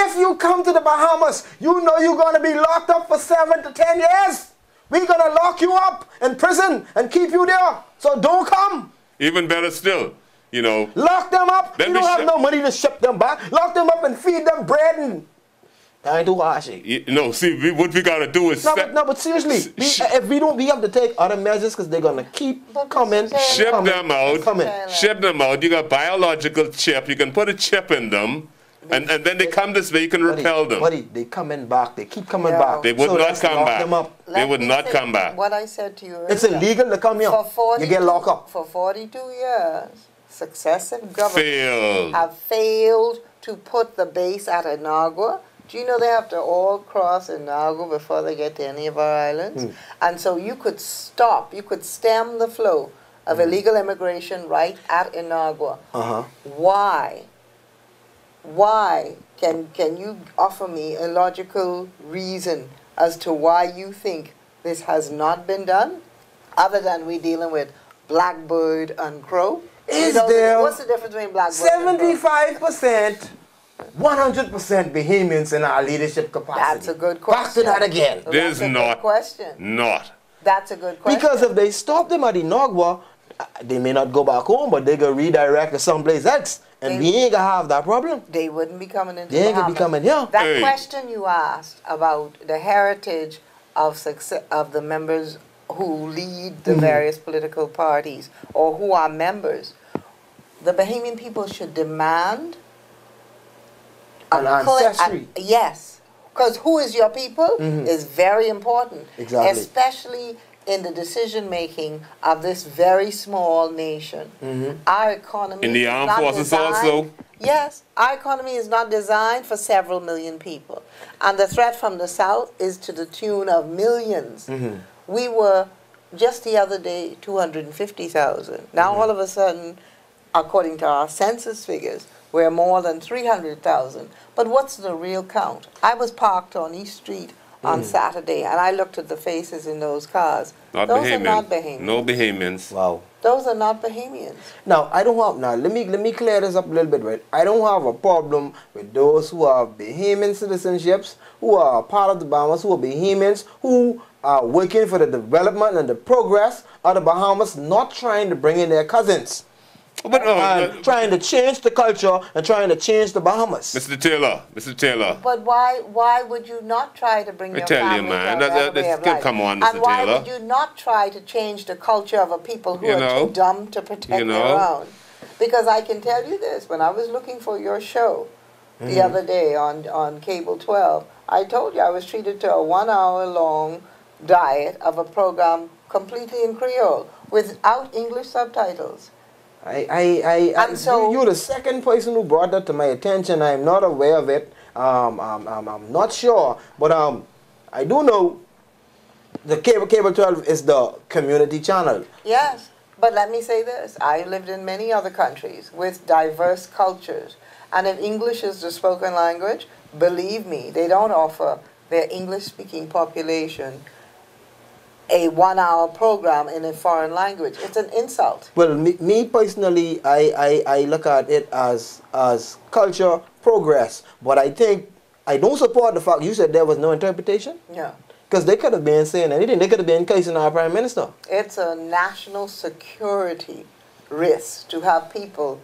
If you come to the Bahamas, you know you're going to be locked up for 7 to 10 years. We're going to lock you up in prison and keep you there. So don't come. Even better still, you know. Lock them up. You don't have no money to ship them back. Lock them up and feed them bread and... I ain't too harsh. No, see, what we got to do is... No, but seriously, if we don't, we have to take other measures because they're going to keep coming. Ship them out. Ship them out. You got biological chip. You can put a chip in them. And then they come this way, you can repel them. Buddy, they coming back. They keep coming back. They would not come back. They would not come back. What I said to you earlier. It's illegal to come here. You get locked up. For 42 years, successive governments have failed to put the base at Inagua. Do you know they have to all cross Inagua before they get to any of our islands? And so you could stop, you could stem the flow of illegal immigration right at Inagua. Why? Why? Can you offer me a logical reason as to why you think this has not been done, other than we dealing with blackbird and crow? What's the difference between blackbird and crow? 75%, 100% Bahamians in our leadership capacity. That's a good question. Back to that again. So there's not. Not. That's a good question. Because if they stop them at Inagua, they may not go back home, but they go redirect to someplace else. And we ain't going to have that problem. They wouldn't be coming into They ain't going to be coming here. That question you asked about the heritage of the members who lead the various political parties or who are members, the Bahamian people should demand an ancestry. Yes. Because who is your people is very important. Exactly. Especially in the decision-making of this very small nation. Our economy in the armed forces also? Yes. Our economy is not designed for several million people. And the threat from the south is to the tune of millions. We were, just the other day, 250,000. Now all of a sudden, according to our census figures, we're more than 300,000. But what's the real count? I was parked on East Street on Saturday, and I looked at the faces in those cars. Those are not Bahamians. No Bahamians. Wow. Those are not Bahamians. Now, I don't have, let me clear this up a little bit, right? I don't have a problem with those who have Bahamian citizenships, who are part of the Bahamas, who are Bahamians, who are working for the development and the progress of the Bahamas, not trying to bring in their cousins. But trying to change the culture and trying to change the Bahamas. Mr. Taylor. But why would you not try to bring your family man, come on, Mr. And why Taylor. would you not try to change the culture of a people who are too dumb to protect their own? Because I can tell you this, when I was looking for your show the other day on Cable 12, I told you I was treated to a 1-hour-long diet of a program completely in Creole without English subtitles. You're the second person who brought that to my attention. I'm not aware of it. I'm not sure, but I do know the Cable 12 is the community channel. Yes, but let me say this. I lived in many other countries with diverse cultures, and if English is the spoken language, believe me, they don't offer their English-speaking population a 1-hour program in a foreign language. It's an insult. Well, me personally, I look at it as culture progress. But I think, I don't support the fact you said there was no interpretation. Yeah. Because they could have been saying anything. They could have been casing our prime minister. It's a national security risk to have people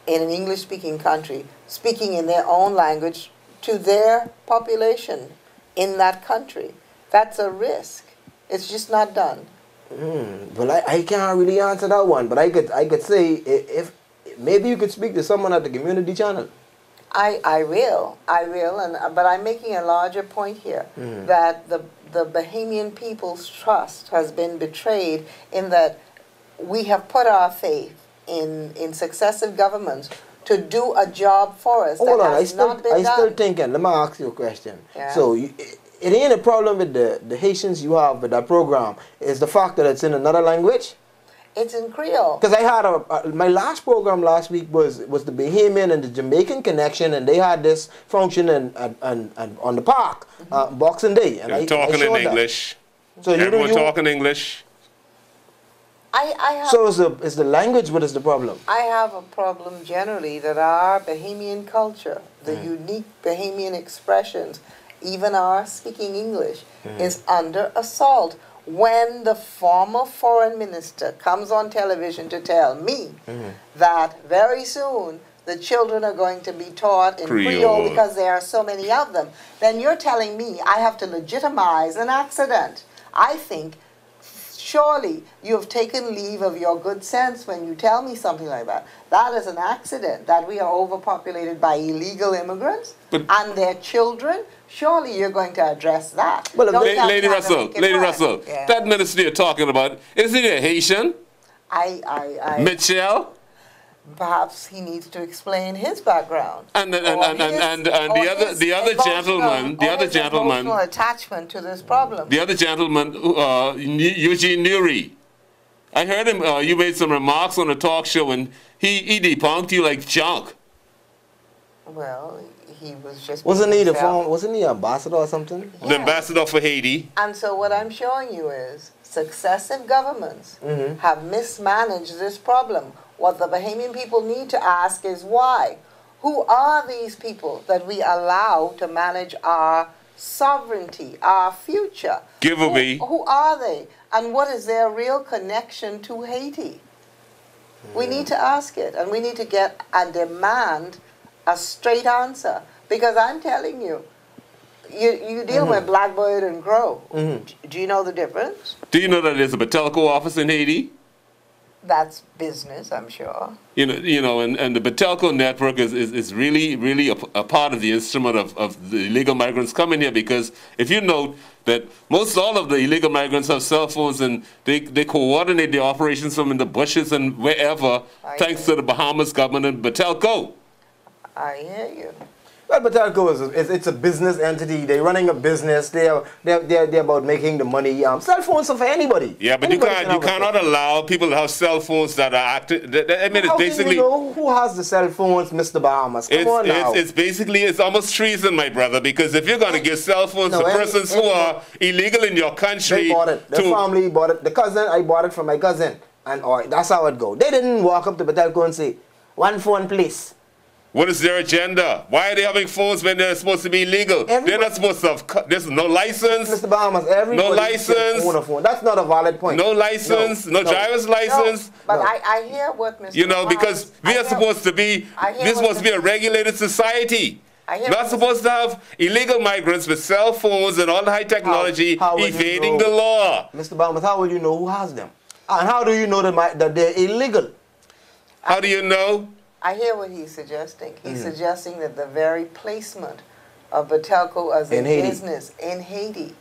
in an English-speaking country speaking in their own language to their population in that country. That's a risk. It's just not done. Well, I can't really answer that one, but I could say if maybe you could speak to someone at the community channel. I will, but I'm making a larger point here that the Bahamian people's trust has been betrayed in that we have put our faith in successive governments to do a job for us. Hold on, I still thinking. Let me ask you a question. Yeah. So it ain't a problem with the Haitians you have with that program. It's the fact that it's in another language. It's in Creole. Because I had my last program last week was the Bahamian and the Jamaican connection, and they had this function on the park, Boxing Day. And They're talking in English. So everyone talking English. So is the language, what is the problem? I have a problem generally that our Bahamian culture, the unique Bahamian expressions, even our speaking English, is under assault. When the former foreign minister comes on television to tell me that very soon the children are going to be taught in Creole because there are so many of them, then you're telling me I have to legitimize an accident. I think surely you have taken leave of your good sense when you tell me something like that. That is an accident, that we are overpopulated by illegal immigrants and their children. Surely you're going to address that. Well, Lady Russell, yeah. That minister you're talking about, is he a Haitian? Mitchell? Perhaps he needs to explain his background. And the other gentleman, attachment to this problem. The other gentleman, Eugene Nuri. I heard him. You made some remarks on a talk show, and he debunked you like junk. Well, he was just. Wasn't he ambassador or something? Yeah. The ambassador for Haiti. And so what I'm showing you is successive governments have mismanaged this problem. What the Bahamian people need to ask is why? Who are these people that we allow to manage our sovereignty, our future? Who are they? And what is their real connection to Haiti? We need to ask it, and we need to get and demand a straight answer. Because I'm telling you, you deal with blackbird and crow. Do you know the difference? Do you know that there's a Batelco office in Haiti? That's business, I'm sure. You know, and the Batelco network is really a part of the instrument of the illegal migrants coming here, because if you note that most all of the illegal migrants have cell phones, and they coordinate their operations from in the bushes and wherever, thanks to the Bahamas government and Batelco. I hear you. Well, Batelco it's a business entity. They're running a business. They're about making the money. Cell phones are for anybody. Yeah, but you cannot allow people to have cell phones that are active. I mean, it's basically. You know who has the cell phones, Mr. Bahamas? Come on now. It's almost treason, my brother. Because if you're going to give cell phones to persons who are illegal in your country, they bought it. The family bought it. The cousin, I bought it from my cousin, and that's how it go. They didn't walk up to Batelco and say, "One phone, please." What is their agenda? Why are they having phones when they're supposed to be illegal? They're not supposed to have. There's no license. Mr. Bahamas, everybody. No license. Own a phone. That's not a valid point. No license. No driver's license. But I hear what Mr. You know, because we're supposed to be a regulated society. Not supposed to have illegal migrants with cell phones and all the high technology evading the law. Mr. Bahamas, how will you know who has them? And how do you know that they're illegal? How do you know? I hear what he's suggesting. He's suggesting that the very placement of Batelco as a business in Haiti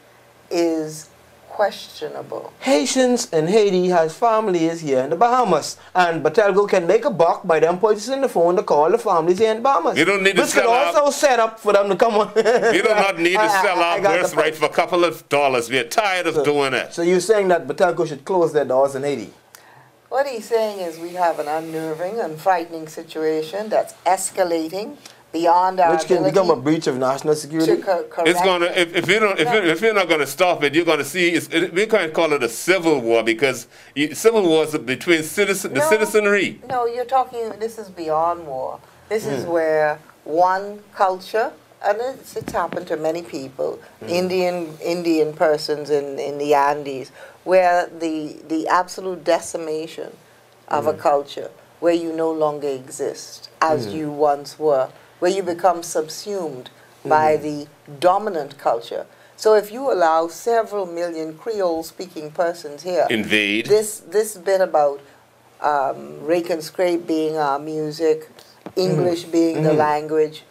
is questionable. Haitians in Haiti has families here in the Bahamas, and Batelco can make a buck by them purchasing the phone to call the families here in the Bahamas. You don't need to sell out. Also set up for them to come on. You do not need to sell out birthright for a couple of dollars. We're tired of doing it. So you're saying that Batelco should close their doors in Haiti? What he's saying is we have an unnerving and frightening situation that's escalating beyond our ability. Which can become a breach of national security. It's gonna if you're not gonna stop it, you're gonna see. We can't call it a civil war, because civil wars between the citizenry. No, you're talking. This is beyond war. This is where one culture, and it's happened to many people, Indian persons in the Andes, where the absolute decimation of a culture, where you no longer exist as you once were, where you become subsumed by the dominant culture. So if you allow several million Creole-speaking persons here, invade this bit about rake and scrape being our music, English being the language,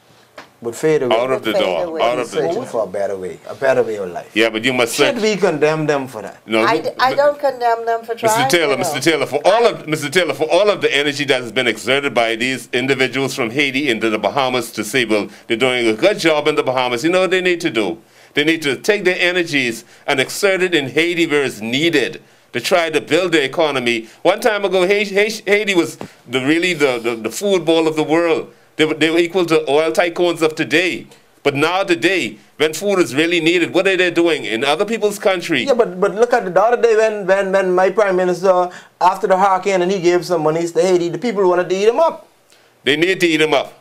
would fade away. Out of the door. Out of the door. Searching for a better way of life. Yeah, but you must search. Should we condemn them for that? No, I don't condemn them for trying. Mr. Taylor, for all of the energy that has been exerted by these individuals from Haiti into the Bahamas to say, well, they're doing a good job in the Bahamas. You know what they need to do? They need to take their energies and exert it in Haiti where it's needed, to try to build their economy. One time ago, Haiti was the food bowl of the world. They were equal to oil tycoons of today. But now today, when food is really needed, what are they doing in other people's country? Yeah, but look at the other day when my prime minister, after the hurricane, and he gave some monies to Haiti, the people wanted to eat him up. They need to eat him up.